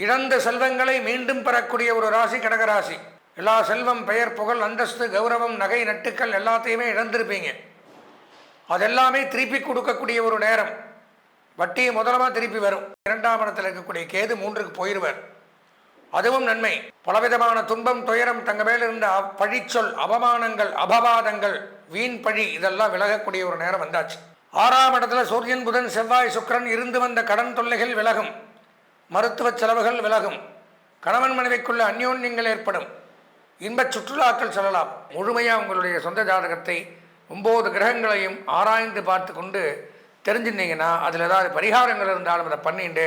இழந்த செல்வங்களை மீண்டும் பெறக்கூடிய ஒரு ராசி கடகராசி. எல்லா செல்வம், பெயர், புகழ், அந்தஸ்து, கௌரவம், நகை, நட்டுக்கள் எல்லாத்தையுமே இழந்திருப்பீங்க. அதெல்லாமே திருப்பி கொடுக்கக்கூடிய ஒரு நேரம். வட்டி முதலமாக திருப்பி வரும். 2ஆம் இடத்தில் இருக்கக்கூடிய கேது 3க்கு போயிடுவார். அதுவும் நன்மை. பலவிதமான துன்பம், துயரம், தங்க மேல இருந்த பழிச்சொல், அவமானங்கள், அபவாதங்கள், வீண் பழி இதெல்லாம் விலகக்கூடிய ஒரு நேரம் வந்தாச்சு. 6ஆம் இடத்துல சூரியன், புதன், செவ்வாய், சுக்கிரன் இருந்து வந்த கடன் தொல்லைகள் விலகும். மருத்துவ செலவுகள் விலகும். கணவன் மனைவிக்குள்ள அந்யோன்யங்கள் ஏற்படும். இன்பச் சுற்றுலாக்கள் செல்லலாம். முழுமையாக உங்களுடைய சொந்த ஜாதகத்தை 9 கிரகங்களையும் ஆராய்ந்து பார்த்து கொண்டு தெரிஞ்சுருந்தீங்கன்னா அதில் ஏதாவது பரிகாரங்கள் இருந்தாலும் அதை பண்ணிட்டு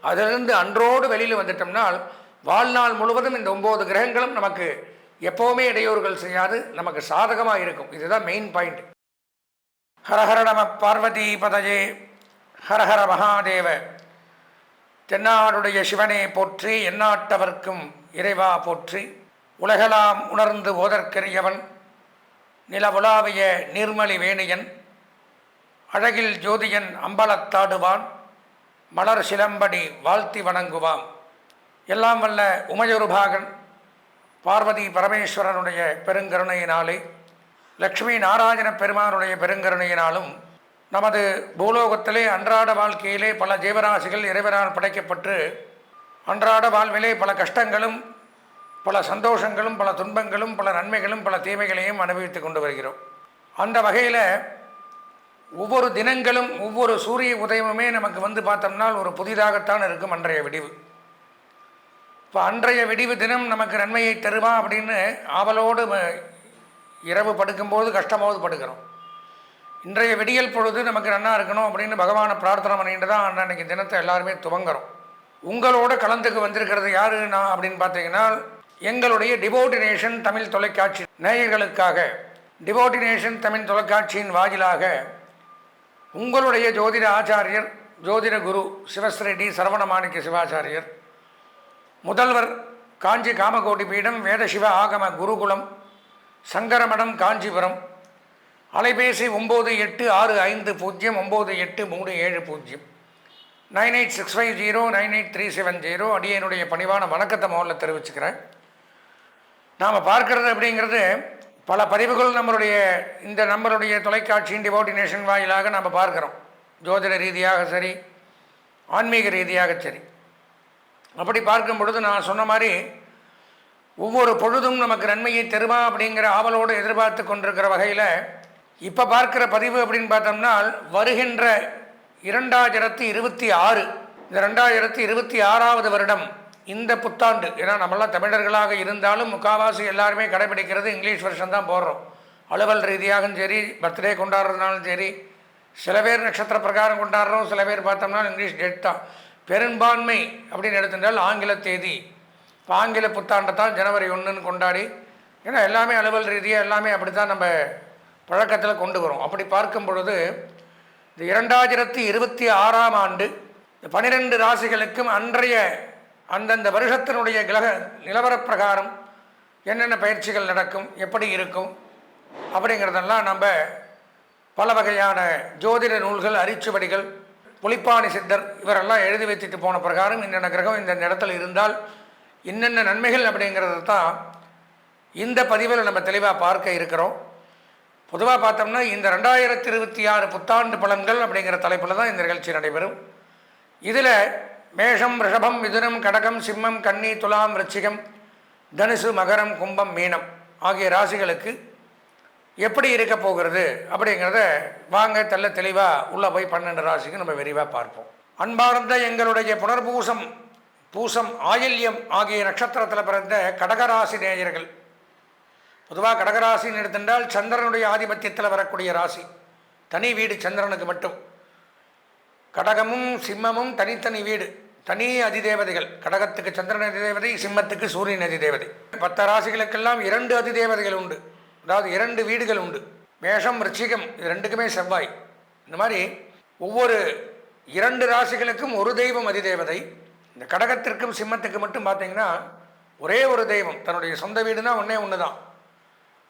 அதிலிருந்து அன்றோடு வெளியில் வந்துட்டோம்னால் வாழ்நாள் முழுவதும் இந்த 9 கிரகங்களும் நமக்கு எப்போவுமே இடையூறுகள் செய்யாது, நமக்கு சாதகமாக இருக்கும். இதுதான் மெயின் பாயிண்ட். ஹரஹர நம பார்வதி பதஜே, ஹரஹர மகாதேவ. தென்னாடுடைய சிவனே போற்றி, எந்நாட்டவர்க்கும் இறைவா போற்றி. உலகலாம் உணர்ந்து ஓதற்கரியவன், நிலவுலாவிய நீர்மலி வேணியன், அழகில் ஜோதியன் அம்பலத்தாடுவான், மலர் சிலம்படி வாழ்த்தி வணங்குவான். எல்லாம் வல்ல உமையொருபாகன் பார்வதி பரமேஸ்வரனுடைய பெருங்கருணையினாலே, லக்ஷ்மி நாராயண பெருமானுடைய பெருங்கருணையினாலும் நமது பூலோகத்திலே அன்றாட வாழ்க்கையிலே பல ஜீவராசிகள் இறைவனால் படைக்கப்பட்டு அன்றாட வாழ்விலே பல கஷ்டங்களும், பல சந்தோஷங்களும், பல துன்பங்களும், பல நன்மைகளும், பல தீமைகளையும் அனுபவித்து கொண்டு வருகிறோம். அந்த வகையில் ஒவ்வொரு தினங்களும் ஒவ்வொரு சூரிய உதயமுமே நமக்கு பார்த்தோம்னா ஒரு புதிதாகத்தான் இருக்கும் அன்றைய விடிவு. இப்போ அன்றைய விடிவு தினம் நமக்கு நன்மையை தருமா அப்படின்னு ஆவலோடு இரவு படுக்கும்போது கஷ்டமாவது படுக்கிறோம். இன்றைய விடியல் பொழுது நமக்கு நன்னா இருக்கணும் அப்படின்னு பகவானை பிரார்த்தனை பண்ணிட்டு தான் அன்றைக்கு தினத்தை எல்லாருமே துவங்குறோம். உங்களோட கலந்துக்கு வந்திருக்கிறது யாரு நான் அப்படின்னு பார்த்தீங்கன்னா, எங்களுடைய டிவோட்டினேஷன் தமிழ் தொலைக்காட்சி நேயர்களுக்காக டிவோட்டினேஷன் தமிழ் தொலைக்காட்சியின் வாயிலாக உங்களுடைய ஜோதிட ஆச்சாரியர், ஜோதிட குரு சிவஸ்ரீ டி சரவணமாணிக்க சிவாச்சாரியர், முதல்வர் காஞ்சி காமகோடி பீடம் வேதசிவ ஆகம குருகுலம், சங்கரமடம், காஞ்சிபுரம். அலைபேசி 9860598370 9865098370. அடியனுடைய பணிவான வணக்கத்தை முதல்ல தெரிவிச்சுக்கிறேன். நாம் பார்க்கறது அப்படிங்கிறது பல பதிவுகள் நம்மளுடைய தொலைக்காட்சியின் டிவோட்டினேஷன் வாயிலாக நாம் பார்க்குறோம். ஜோதிட ரீதியாக சரி, ஆன்மீக ரீதியாக சரி. அப்படி பார்க்கும் பொழுது நான் சொன்ன மாதிரி ஒவ்வொரு பொழுதும் நமக்கு நன்மையை தருமா அப்படிங்கிற ஆவலோடு எதிர்பார்த்து கொண்டிருக்கிற வகையில் இப்போ பார்க்குற பதிவு அப்படின்னு பார்த்தோம்னா, வருகின்ற 2026 இந்த 2026வது வருடம் இந்த புத்தாண்டு. ஏன்னா நம்மளாம் தமிழர்களாக இருந்தாலும் முக்கால்வாசி எல்லாருமே கடைபிடிக்கிறது இங்கிலீஷ் வருஷம் தான் போடுறோம். அலுவல் ரீதியாகவும் சரி, பர்த்டே கொண்டாடுறதுனாலும் சரி, சில பேர் நட்சத்திர பிரகாரம் கொண்டாடுறோம், சில பேர் பார்த்தோம்னா இங்கிலீஷ் டேட் தான். பெரும்பான்மை அப்படின்னு எடுத்துட்டால் ஆங்கில தேதி. இப்போ ஆங்கில புத்தாண்டை தான் ஜனவரி 1ன்னு கொண்டாடி, ஏன்னா எல்லாமே அலுவல் ரீதியாக எல்லாமே அப்படி தான் நம்ம பழக்கத்தில் கொண்டு வரும். அப்படி பார்க்கும் பொழுது இந்த 2026ஆம் ஆண்டு இந்த 12 ராசிகளுக்கும் அன்றைய அந்தந்த வருஷத்தினுடைய நிலவர பிரகாரம் என்னென்ன பயிற்சிகள் நடக்கும், எப்படி இருக்கும் அப்படிங்கிறதெல்லாம் நம்ம பல வகையான ஜோதிட நூல்கள், அரிச்சுவடிகள், புலிப்பாணி சித்தர் இவரெல்லாம் எழுதி வச்சுட்டு போன பிரகாரம் என்னென்ன கிரகம் இந்த இடத்துல இருந்தால் என்னென்ன நன்மைகள் அப்படிங்கிறது தான் இந்த பதிவில் நம்ம தெளிவாக பார்க்க இருக்கிறோம். பொதுவாக பார்த்தோம்னா இந்த 2026 புத்தாண்டு பலன்கள் அப்படிங்கிற தலைப்பில் தான் இந்த நிகழ்ச்சி நடைபெறும். இதில் மேஷம், ரிஷபம், மிதுனம், கடகம், சிம்மம், கன்னி, துலாம், விருச்சிகம், தனுசு, மகரம், கும்பம், மீனம் ஆகிய ராசிகளுக்கு எப்படி இருக்க போகிறது அப்படிங்கிறத வாங்க தெளிவாக உள்ளே போய் 12 ராசிக்கு நம்ம விரிவாக பார்ப்போம். அன்பார்ந்த எங்களுடைய புனர்பூசம், பூசம், ஆயில்யம் ஆகிய நட்சத்திரத்தில் பிறந்த கடகராசி நேயர்கள், பொதுவாக கடகராசின்னு எடுத்துட்டால் சந்திரனுடைய ஆதிபத்தியத்தில் வரக்கூடிய ராசி. தனி வீடு சந்திரனுக்கு மட்டும். கடகமும் சிம்மமும் தனித்தனி வீடு, தனி அதிதேவதைகள். கடகத்துக்கு சந்திரன் அதிதேவதை, சிம்மத்துக்கு சூரியன் அதிதேவதை. 10 ராசிகளுக்கெல்லாம் 2 அதிதேவதைகள் உண்டு, அதாவது 2 வீடுகள் உண்டு. மேஷம், ரிச்சிகம் இது 2க்குமே செவ்வாய். இந்த மாதிரி ஒவ்வொரு 2 ராசிகளுக்கும் ஒரு தெய்வம் அதிதேவதை. இந்த கடகத்திற்கும் சிம்மத்துக்கு மட்டும் பார்த்தீங்கன்னா ஒரே ஒரு தெய்வம், தன்னுடைய சொந்த வீடுனா ஒன்று தான்.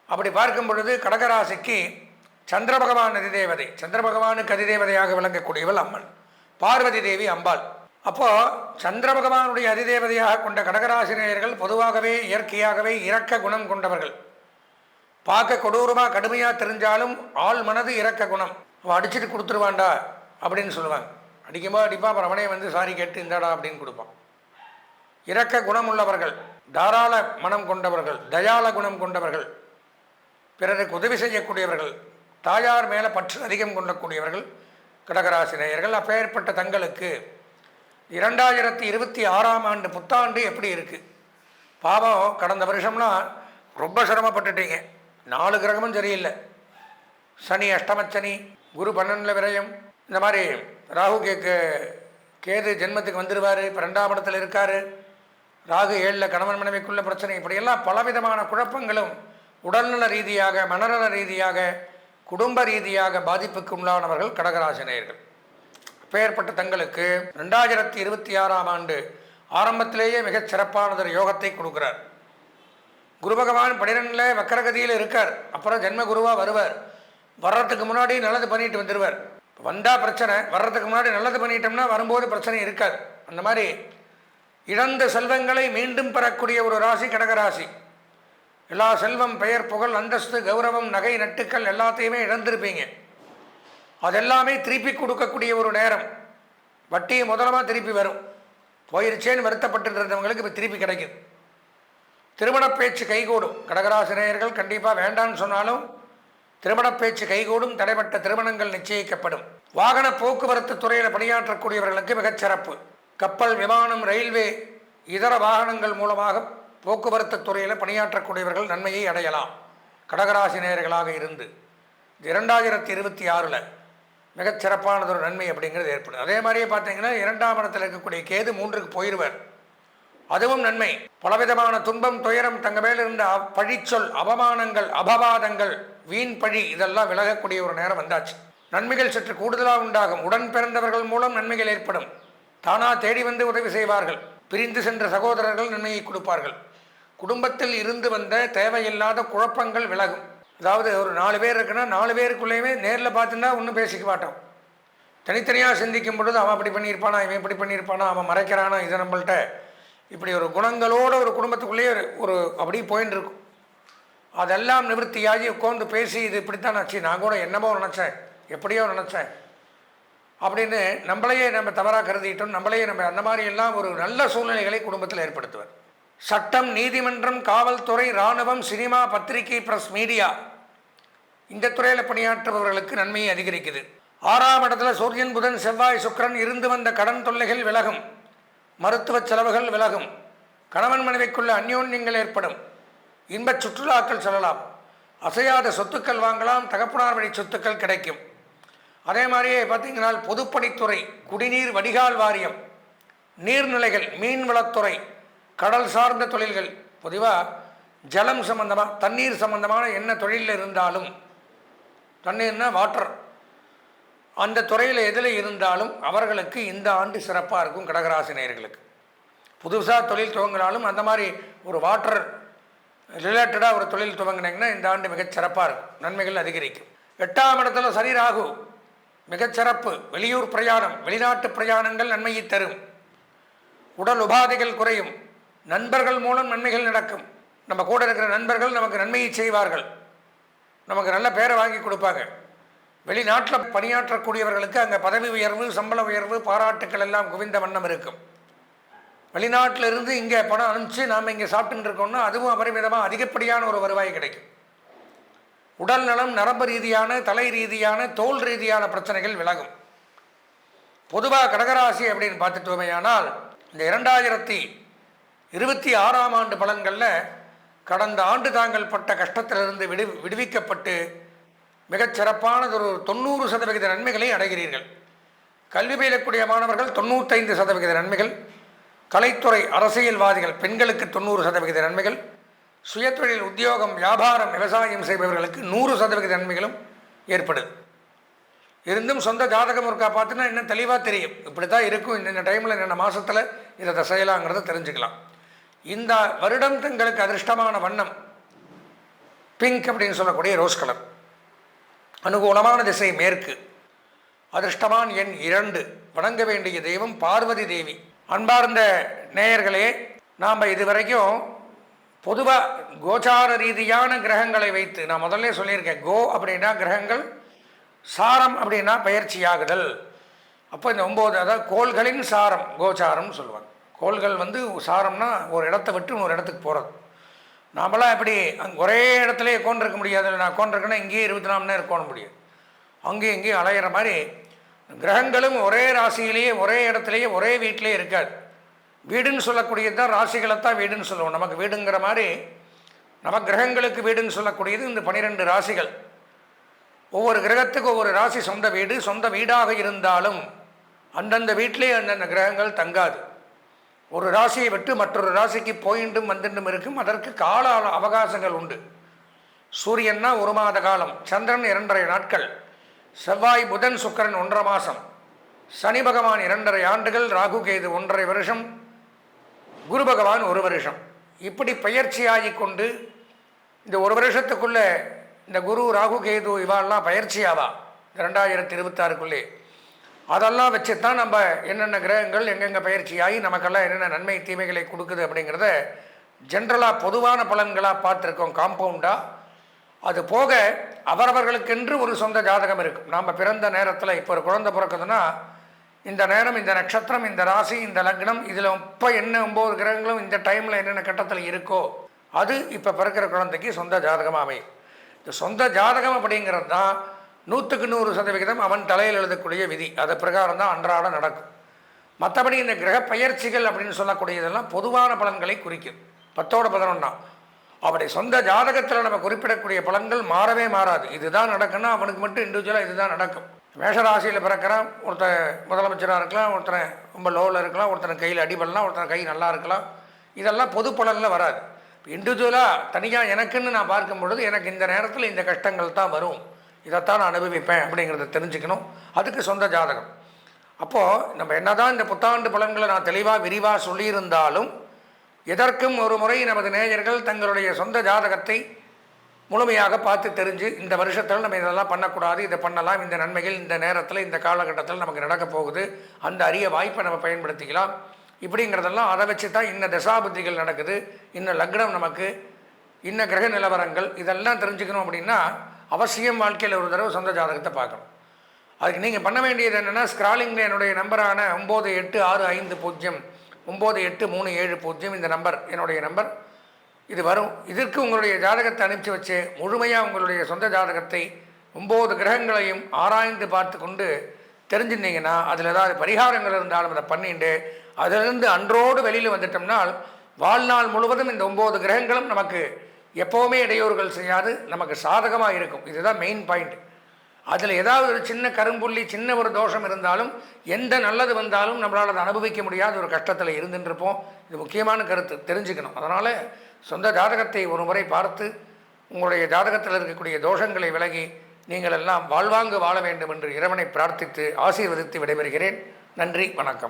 அப்படி பார்க்கும் பொழுது கடகராசிக்கு சந்திர பகவான் அதிதேவதை, சந்திர பகவானுக்கு அதிதேவதையாக விளங்கக்கூடியவள் அம்மன் பார்வதி தேவி அம்பாள். அப்போது சந்திர பகவானுடைய அதிதேவதையாக கொண்ட கடகராசினியர்கள் பொதுவாகவே இயற்கையாகவே இரக்க குணம் கொண்டவர்கள். பார்க்க கொடூரமாக கடுமையாக தெரிஞ்சாலும் ஆள் மனது இரக்க குணம். அவன் அடிச்சுட்டு கொடுத்துருவான்டா அப்படின்னு சொல்லுவாங்க. அடிக்கும்போது அடிப்பான், அப்புறம் அவனே வந்து சாரி கேட்டு இந்தாடா அப்படின்னு கொடுப்பான். இரக்க குணம் உள்ளவர்கள், தாராள மனம் கொண்டவர்கள், தயாள குணம் கொண்டவர்கள், பிறருக்கு உதவி செய்யக்கூடியவர்கள், தாயார் மேலே பற்று அதிகம் கொள்ளக்கூடியவர்கள் கடகராசினியர்கள். அப்பேற்பட்ட தங்களுக்கு 2026ஆம் ஆண்டு புத்தாண்டு எப்படி இருக்குது? பாவம், கடந்த வருஷம்லாம் ரொம்ப சிரமப்பட்டுட்டீங்க. 4 கிரகமும் சரியில்லை. சனி அஷ்டமச்சனி, குரு 12 விரயம், இந்த மாதிரி ராகு கேது ஜென்மத்துக்கு வந்துடுவார், இப்போ 2ஆம் இடத்துல இருக்கார். ராகு 7ல் கணவன் மனைவிக்குள்ள பிரச்சனை. இப்படியெல்லாம் பலவிதமான குழப்பங்களும் உடல்நல ரீதியாக, மனநல ரீதியாக, குடும்ப ரீதியாக பாதிப்புக்கு உள்ளானவர்கள் கடகராசினியர்கள். பெயர்பட்ட தங்களுக்கு 2026ஆம் ஆண்டு ஆரம்பத்திலேயே மிகச் சிறப்பானதொரு யோகத்தை கொடுக்குறார். குரு பகவான் 12ல் வக்கரகதியில் இருக்கார். அப்புறம் ஜென்ம குருவாக வருவார். வர்றதுக்கு முன்னாடி நல்லது பண்ணிட்டு வந்துடுவார். வந்தால் பிரச்சனை, வர்றதுக்கு முன்னாடி நல்லது பண்ணிட்டோம்னா வரும்போது பிரச்சனை இருக்காது. அந்த மாதிரி இழந்த செல்வங்களை மீண்டும் பெறக்கூடிய ஒரு ராசி கடகராசி. எல்லா செல்வம், பெயர், புகழ், அந்தஸ்து, கௌரவம், நகை, நட்டுக்கள் எல்லாத்தையுமே இழந்திருப்பீங்க. அதெல்லாமே திருப்பி கொடுக்கக்கூடிய ஒரு நேரம். வட்டி முதலமாக திருப்பி வரும். போயிருச்சேன்னு வருத்தப்பட்டு இருந்தவங்களுக்கு இப்போ திருப்பி கிடைக்குது. திருமண பேச்சு கைகூடும். கடகராசினியர்கள் கண்டிப்பாக வேண்டான்னு சொன்னாலும் திருமண பேச்சு கைகூடும். தடைப்பட்ட திருமணங்கள் நிச்சயிக்கப்படும். வாகன போக்குவரத்து துறையில் பணியாற்றக்கூடியவர்களுக்கு மிகச்சிறப்பு. கப்பல், விமானம், ரயில்வே, இதர வாகனங்கள் மூலமாக போக்குவரத்து துறையில் பணியாற்றக்கூடியவர்கள் நன்மையை அடையலாம். கடகராசினியர்களாக இருந்து 2026ல் மிகச்சிறப்பானதொரு நன்மை அப்படிங்கிறது ஏற்படும். அதே மாதிரியே பார்த்தீங்கன்னா 2ஆம் இடத்தில் இருக்கக்கூடிய கேது 3க்கு போயிடுவார். அதுவும் நன்மை. பலவிதமான துன்பம், துயரம், தங்க மேல் இருந்த பழிச்சொல், அவமானங்கள், அபவாதங்கள், வீண் பழி இதெல்லாம் விலகக்கூடிய ஒரு நேரம் வந்தாச்சு. நன்மைகள் சற்று கூடுதலாக உண்டாகும். உடன் பிறந்தவர்கள் மூலம் நன்மைகள் ஏற்படும். தானாக தேடி வந்து உதவி செய்வார்கள். பிரிந்து சென்ற சகோதரர்கள் நன்மையை கொடுப்பார்கள். குடும்பத்தில் இருந்து வந்த தேவையில்லாத குழப்பங்கள் விலகும். அதாவது ஒரு 4 பேர் இருக்குன்னா 4 பேருக்குள்ளேயுமே நேரில் பார்த்துன்னா ஒன்றும் பேசிக்க மாட்டோம். தனித்தனியாக சிந்திக்கும் பொழுது அவன் அப்படி பண்ணியிருப்பானா, இவன் இப்படி பண்ணியிருப்பானா, அவன் மறைக்கிறானா, இதை நம்மள்கிட்ட இப்படி ஒரு குணங்களோடு ஒரு குடும்பத்துக்குள்ளேயே ஒரு அப்படி போயின்னு இருக்கும். அதெல்லாம் நிவர்த்தியாகி உட்காந்து பேசி இது இப்படித்தான் ஆச்சு, நான் கூட என்னமோ நினச்சேன், எப்படியோ நினச்சேன் அப்படின்னு நம்மளையே நம்ம தவறாக கருதிட்டோம். நம்மளையே நம்ம அந்த மாதிரி எல்லாம் ஒரு நல்ல சூழ்நிலைகளை குடும்பத்தில் ஏற்படுத்துவார். சட்டம், நீதிமன்றம், காவல்துறை, இராணுவம், சினிமா, பத்திரிகை, பிரஸ், மீடியா இந்த துறையில் பணியாற்றுபவர்களுக்கு நன்மையை அதிகரிக்குது. 6ஆம் இடத்துல சூரியன், புதன், செவ்வாய், சுக்கிரன் இருந்து வந்த கடன் தொல்லைகள் விலகும். மருத்துவ செலவுகள் விலகும். கணவன் மனைவிக்குள்ள அந்யோன்யங்கள் ஏற்படும். இன்பச் சுற்றுலாக்கள் செல்லலாம். அசையாத சொத்துக்கள் வாங்கலாம். தகப்பனார் வழி சொத்துக்கள் கிடைக்கும். அதே மாதிரியே பார்த்தீங்கன்னா பொதுப்பணித்துறை, குடிநீர் வடிகால் வாரியம், நீர்நிலைகள், மீன்வளத்துறை, கடல் சார்ந்த தொழில்கள், பொதுவாக ஜலம் சம்பந்தமாக தண்ணீர் சம்பந்தமான என்ன தொழிலில் இருந்தாலும், தண்ணீர்னா வாட்டர், அந்த துறையில் எதில் இருந்தாலும் அவர்களுக்கு இந்த ஆண்டு சிறப்பாக இருக்கும். கடகராசினியர்களுக்கு புதுசாக தொழில் துவங்கினாலும் அந்த மாதிரி ஒரு வாட்டர் ரிலேட்டடாக ஒரு தொழில் துவங்கினீங்கன்னா இந்த ஆண்டு மிகச்சிறப்பாக இருக்கும். நன்மைகள் அதிகரிக்கும். 8ஆம் இடத்துல சனி, ராகு மிகச்சிறப்பு. வெளியூர் பிரயாணம், வெளிநாட்டு பிரயாணங்கள் நன்மையை தரும். உடல் உபாதைகள் குறையும். நண்பர்கள் மூலம் நன்மைகள் நடக்கும். நம்ம கூட இருக்கிற நண்பர்கள் நமக்கு நன்மையை செய்வார்கள். நமக்கு நல்ல பேரை வாங்கி கொடுப்பாங்க. வெளிநாட்டில் பணியாற்றக்கூடியவர்களுக்கு அங்கே பதவி உயர்வு, சம்பள உயர்வு, பாராட்டுக்கள் எல்லாம் குவிந்த வண்ணம் இருக்கும். வெளிநாட்டில் இருந்து இங்கே பணம் அனுப்பிச்சு நாம் இங்கே சாப்பிட்டுன்னு இருக்கோம்னா அதுவும் அபரிமிதமாக அதிகப்படியான ஒரு வருவாய் கிடைக்கும். உடல் நலம், நரம்பு ரீதியான, தலை ரீதியான, தோல் ரீதியான பிரச்சனைகள் விலகும். பொதுவாக கடகராசி அப்படின்னு பார்த்துட்டோமேயானால் இந்த 2026ஆம் ஆண்டு பலன்களில் கடந்த ஆண்டு தாங்கள் பட்ட கஷ்டத்திலிருந்து விடுவிக்கப்பட்டு மிகச்சிறப்பானதொரு 90% நன்மைகளை அடைகிறீர்கள். கல்வி பயிலக்கூடிய மாணவர்கள் 95% நன்மைகள், கலைத்துறை, அரசியல்வாதிகள், பெண்களுக்கு 90% நன்மைகள், சுயதொழில், உத்தியோகம், வியாபாரம், விவசாயம் செய்பவர்களுக்கு 100% நன்மைகளும் ஏற்படுது. இருந்தும் சொந்த ஜாதகம் ஒருக்கா பார்த்துன்னா இன்னும் தெளிவாக தெரியும். இப்படி தான் இருக்கும், இந்த டைமில் இந்த மாதத்தில் இதை செய்யலாங்கிறத தெரிஞ்சுக்கலாம். இந்த வருடம் தங்களுக்கு அதிர்ஷ்டமான வண்ணம் பிங்க் அப்படின்னு சொல்லக்கூடிய ரோஸ் கலர். அனுகூலமான திசை மேற்கு. அதிர்ஷ்டமான் எண் 2, வணங்க வேண்டிய தெய்வம் பார்வதி தேவி. அன்பார்ந்த நேயர்களே, நாம் இதுவரைக்கும் பொதுவாக கோச்சார ரீதியான கிரகங்களை வைத்து நான் முதல்ல சொல்லியிருக்கேன். கோ அப்படின்னா கிரகங்கள், சாரம் அப்படின்னா பயிற்சியாகுதல். அப்போ இந்த 9, அதாவது கோள்களின் சாரம் கோச்சாரம்னு சொல்லுவாங்க. கோள்கள் சாரம்னா ஒரு இடத்த விட்டு இன்னொரு இடத்துக்கு போகிறது. நாமெல்லாம் எப்படி ஒரே இடத்துல உட்காந்துருக்க முடியாது. நான் உட்காந்துருக்கேன்னா இங்கேயே 24 மணி நேரம் உட்கார முடியாது. அங்கேயும் இங்கேயும் அலையிற மாதிரி கிரகங்களும் ஒரே ராசியிலேயே ஒரே இடத்துலையே ஒரே வீட்டிலே இருக்காது. வீடுன்னு சொல்லக்கூடியது தான் ராசிகளைத்தான் வீடுன்னு சொல்லுவோம். நமக்கு வீடுங்கிற மாதிரி நம்ம கிரகங்களுக்கு வீடுன்னு சொல்லக்கூடியது இந்த 12 ராசிகள். ஒவ்வொரு கிரகத்துக்கு ஒவ்வொரு ராசி சொந்த வீடு. சொந்த வீடாக இருந்தாலும் அந்தந்த வீட்டிலே அந்தந்த கிரகங்கள் தங்காது. ஒரு ராசியை விட்டு மற்றொரு ராசிக்கு போயிண்டும் வந்துட்டும் இருக்கும். அதற்கு கால அவகாசங்கள் உண்டு. சூரியன்னா 1 மாத காலம், சந்திரன் 2.5 நாட்கள், செவ்வாய் புதன் சுக்கிரன் 1.5 மாதம், சனி பகவான் 2.5 ஆண்டுகள், ராகு கேது 1.5 வருஷம், குரு பகவான் 1 வருஷம். இப்படி பயிற்சியாகி கொண்டு இந்த 1 வருஷத்துக்குள்ளே இந்த குரு ராகு கேது இவாள்லாம் பயிற்சியாவா 2026க்குள்ளே. அதெல்லாம் வச்சு தான் நம்ம என்னென்ன கிரகங்கள் எங்கெங்கே பயிற்சியாகி நமக்கெல்லாம் என்னென்ன நன்மை தீமைகளை கொடுக்குது அப்படிங்கிறத ஜென்ரலாக பொதுவான பலன்களாக பார்த்துருக்கோம், காம்பவுண்டாக. அது போக அவரவர்களுக்கென்று ஒரு சொந்த ஜாதகம் இருக்கும். நாம் பிறந்த நேரத்தில் இப்போ ஒரு குழந்தை பிறக்குதுன்னா இந்த நேரம், இந்த நட்சத்திரம், இந்த ராசி, இந்த லக்னம், இதில் இப்போ என்ன 9 கிரகங்களும் இந்த டைமில் என்னென்ன கட்டத்தில் இருக்கோ அது இப்போ பிறக்கிற குழந்தைக்கு சொந்த ஜாதகமாக அமையும். இந்த சொந்த ஜாதகம் அப்படிங்கிறது தான் 100க்கு 100% அவன் தலையில் எழுதக்கூடிய விதி. அது பிரகாரம் தான் அன்றாட நடக்கும். மற்றபடி இந்த கிரக பயிற்சிகள் அப்படின்னு சொல்லக்கூடியதெல்லாம் பொதுவான பலன்களை குறிக்கும். 10ஓட 11 அப்படி சொந்த ஜாதகத்தில் நம்ம குறிப்பிடக்கூடிய பலன்கள் மாறவே மாறாது. இதுதான் நடக்குன்னா அவனுக்கு மட்டும் இண்டிவிஜுவலாக இதுதான் நடக்கும். மேஷராசியில் பிறக்கிறான், ஒருத்தர் முதலமைச்சராக இருக்கலாம், ஒருத்தர் ரொம்ப லோவில் இருக்கலாம், ஒருத்தர் கையில் அடிபடலாம், ஒருத்தர் கை நல்லா இருக்கலாம். இதெல்லாம் பொது பலனில் வராது. இண்டிவிஜுவலாக தனியாக எனக்குன்னு நான் பார்க்கும் பொழுது எனக்கு இந்த நேரத்தில் இந்த கஷ்டங்கள் தான் வரும், இதைத்தான் நான் அனுபவிப்பேன் அப்படிங்கிறத தெரிஞ்சுக்கணும். அதுக்கு சொந்த ஜாதகம். அப்போது நம்ம என்ன தான் இந்த புத்தாண்டு பலன்களை நான் தெளிவாக விரிவாக சொல்லியிருந்தாலும் எதற்கும் ஒரு முறை நமது நேயர்கள் தங்களுடைய சொந்த ஜாதகத்தை முழுமையாக பார்த்து தெரிஞ்சு இந்த வருஷத்தில் நம்ம இதெல்லாம் பண்ணக்கூடாது, இதை பண்ணலாம், இந்த நன்மைகள் இந்த நேரத்தில் இந்த காலகட்டத்தில் நமக்கு நடக்க போகுது, அந்த அரிய வாய்ப்பை நம்ம பயன்படுத்திக்கலாம் இப்படிங்கிறதெல்லாம் அதை வச்சு தான் இன்ன தசாபுத்திகள் நடக்குது, இன்ன லக்னம் நமக்கு, இன்ன கிரக நிலவரங்கள், இதெல்லாம் தெரிஞ்சுக்கணும். அப்படின்னா அவசியம் வாழ்க்கையில் ஒரு தடவை சொந்த ஜாதகத்தை பார்க்கணும். அதுக்கு நீங்கள் பண்ண வேண்டியது என்னென்னா, ஸ்க்ராலிங்கில் என்னுடைய நம்பரான 9865 9837 இந்த நம்பர் என்னுடைய நம்பர். இது வரும். இதற்கு உங்களுடைய ஜாதகத்தை அனுப்பிச்சி வச்சு முழுமையாக உங்களுடைய சொந்த ஜாதகத்தை 9 கிரகங்களையும் ஆராய்ந்து பார்த்து கொண்டு தெரிஞ்சுருந்தீங்கன்னா அதில் ஏதாவது பரிகாரங்கள் இருந்தாலும் அதை பண்ணிட்டு அதிலிருந்து அன்றோடு வெளியில் வந்துட்டோம்னால் வாழ்நாள் முழுவதும் இந்த 9 கிரகங்களும் நமக்கு எப்போவுமே இடையூறுகள் செய்யாது, நமக்கு சாதகமாக இருக்கும். இதுதான் மெயின் பாயிண்ட். அதில் ஏதாவது ஒரு சின்ன கரும்புள்ளி, சின்ன ஒரு தோஷம் இருந்தாலும் எந்த நல்லது வந்தாலும் நம்மளால் அதை அனுபவிக்க முடியாத ஒரு கஷ்டத்தில் இருந்துருப்போம். இது முக்கியமான கருத்து, தெரிஞ்சுக்கணும். அதனால் சொந்த ஜாதகத்தை ஒரு முறை பார்த்து உங்களுடைய ஜாதகத்தில் இருக்கக்கூடிய தோஷங்களை விலகி நீங்கள் எல்லாம் வாழ்வாங்கு வாழ வேண்டும் என்று இறைவனை பிரார்த்தித்து ஆசீர்வதித்து விடைபெறுகிறேன். நன்றி, வணக்கம்.